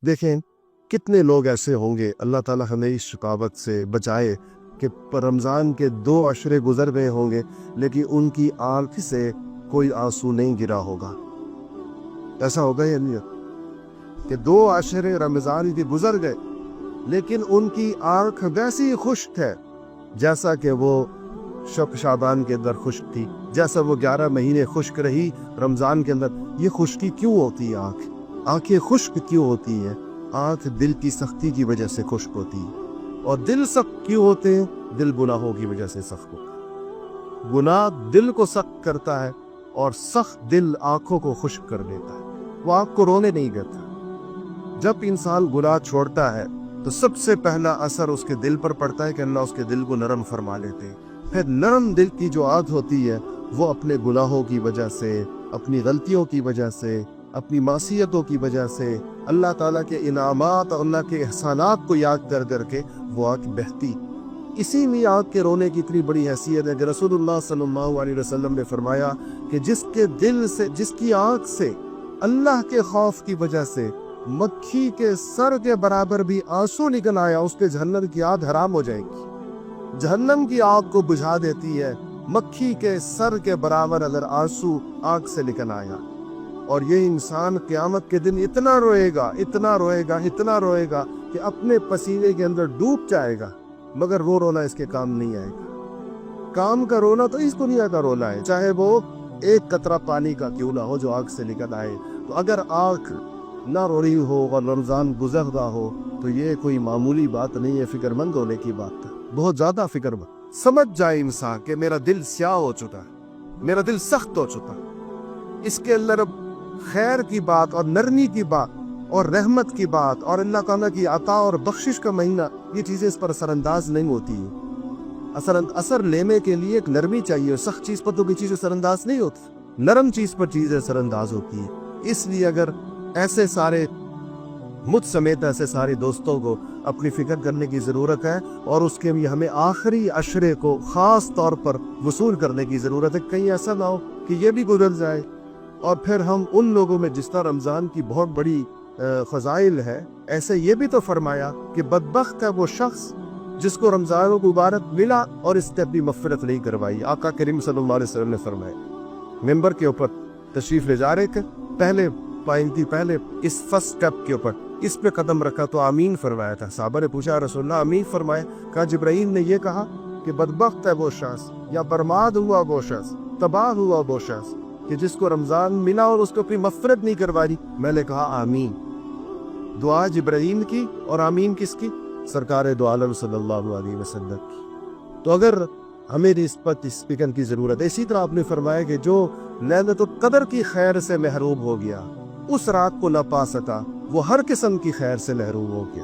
دیکھیں کتنے لوگ ایسے ہوں گے، اللہ تعالیٰ ہمیں اس شقاوت سے بچائے کہ رمضان کے 2 عشرے گزر گئے ہوں گے لیکن ان کی آنکھ سے کوئی آنسو نہیں گرا ہوگا۔ ایسا ہوگا یا نہیں کہ 2 عشرے رمضان کے گزر گئے لیکن ان کی آنکھ ویسی خشک ہے جیسا کہ وہ شعبان کے اندر خشک تھی، جیسا وہ 11 مہینے خشک رہی رمضان کے اندر۔ یہ خشکی کیوں ہوتی ہے؟ آنکھیں خشک کیوں ہوتی ہیں؟ آنکھ دل کی سختی کی وجہ سے خشک ہوتی ہے۔ اور دل سخت کیوں ہوتے ہیں؟ دل گناہوں کی وجہ سے سخت ہوتا ہے۔ گناہ دل کو سخت کرتا ہے اور سخت دل آنکھوں کو خشک کر دیتا ہے، وہ آنکھ کو رونے نہیں دیتا۔ جب انسان گناہ چھوڑتا ہے تو سب سے پہلا اثر اس کے دل پر پڑتا ہے کہ اللہ اس کے دل کو نرم فرما لیتے ہیں۔ پھر نرم دل کی جو عادت ہوتی ہے وہ اپنے گناہوں کی وجہ سے، اپنی غلطیوں کی وجہ سے، اپنی معصیتوں کی وجہ سے، اللہ تعالیٰ کے انعامات اور اللہ کے احسانات کو یاد کر کر کے وہ آنکھ بہتی۔ اسی لیے آنکھ کے رونے کی اتنی بڑی حیثیت ہے کہ رسول اللہ صلی اللہ علیہ وسلم نے فرمایا کہ جس کے دل سے، جس کی آنکھ سے اللہ کے خوف کی وجہ سے مکھی کے سر کے برابر بھی آنسو نکل آیا، اس کے جہنم کی آگ حرام ہو جائے گی۔ جہنم کی آگ کو بجھا دیتی ہے مکھی کے سر کے برابر اگر آنسو آنکھ سے نکل آیا۔ اور یہ انسان قیامت کے دن اتنا روئے گا، اتنا روئے گا، اتنا روئے گا کہ اپنے پسینے کے اندر ڈوب جائے گا، مگر وہ رونا اس کے کام نہیں آئے گا۔ کام کا رونا تو اس دنیا کا رونا ہے، چاہے وہ ایک قطرہ پانی کا کیوں نہ ہو جو آنکھ سے نکل آئے۔ تو اگر آنکھ نہ رو رہی ہو اور رمضان گزر رہا ہو تو یہ کوئی معمولی بات نہیں ہے، فکر مند ہونے کی بات ہے، بہت زیادہ فکر مند۔ سمجھ جائے انسان کہ میرا دل سیاہ ہو چکا ہے، میرا دل سخت ہو چکا ہے، اس کے اندر اب خیر کی بات اور نرمی کی بات اور رحمت کی بات اور اللہ تعالیٰ کی عطا اور بخشش کا مہینہ، یہ چیزیں اس پر اثر انداز نہیں ہوتی ہیں۔ اثر لینے کے لیے ایک نرمی چاہیے، سخت چیز پر تو کوئی چیز اثر انداز نہیں ہوتی، نرم چیز پر چیز اثر انداز ہوتی ہے۔ اس لیے اگر ایسے سارے مجھ سمیت ایسے سارے دوستوں کو اپنی فکر کرنے کی ضرورت ہے، اور اس کے لیے ہمیں آخری عشرے کو خاص طور پر وصول کرنے کی ضرورت ہے۔ کہیں ایسا نہ ہو کہ یہ بھی گزر جائے اور پھر ہم ان لوگوں میں، جس طرح رمضان کی بہت بڑی فضائل ہے، ایسے یہ بھی تو فرمایا کہ بدبخت ہے وہ شخص جس کو رمضان مبارک ملا اور اس نے اپنی مغفرت نہیں کروائی۔ آقا کریم صلی اللہ علیہ وسلم نے فرمایا، ممبر کے اوپر تشریف لے جا رہے تھے، پہلے اس فرسٹ سٹیپ کے اوپر اس پہ قدم رکھا تو آمین فرمایا تھا۔ صحابہ نے پوچھا رسول اللہ آمین فرمائے؟ کہا جبرائیل نے یہ کہا کہ بدبخت ہے وہ شخص، یا برباد ہوا وہ شخص، تباہ ہوا وہ شخص کہ جس کو رمضان ملا اور اس کو اپنی مغفرت نہیں کروائی۔ میں نے کہا آمین، دعا جبرائیل کی اور آمین کس کی؟ سرکار دو عالم صلی اللہ علیہ وسلم کی۔ تو اگر ہمیں اس پر فکر کی ضرورت ہے۔ اسی طرح آپ نے فرمایا کہ جو لیلۃ القدر کی خیر سے محروم ہو گیا، اس رات کو نہ پا سکا، وہ ہر قسم کی خیر سے محروم ہو گیا۔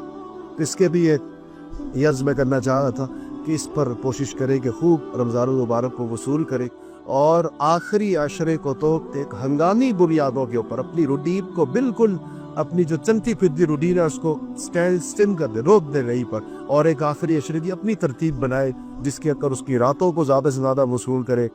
اس کے بھی یہ عرض میں کرنا چاہ رہا تھا کہ اس پر کوشش کرے کہ خوب رمضان المبارک کو وصول کرے، اور آخری عشرے کو تو ایک ہنگامی بنیادوں کے اوپر اپنی روٹین کو بالکل، اپنی جو چلتی پھرتی روٹین ہے اس کو اسٹینڈ کر دے، روک دے وہیں پر، اور ایک آخری عشرے کی اپنی ترتیب بنائے جس کے اندر اس کی راتوں کو زیادہ سے زیادہ وصول کرے۔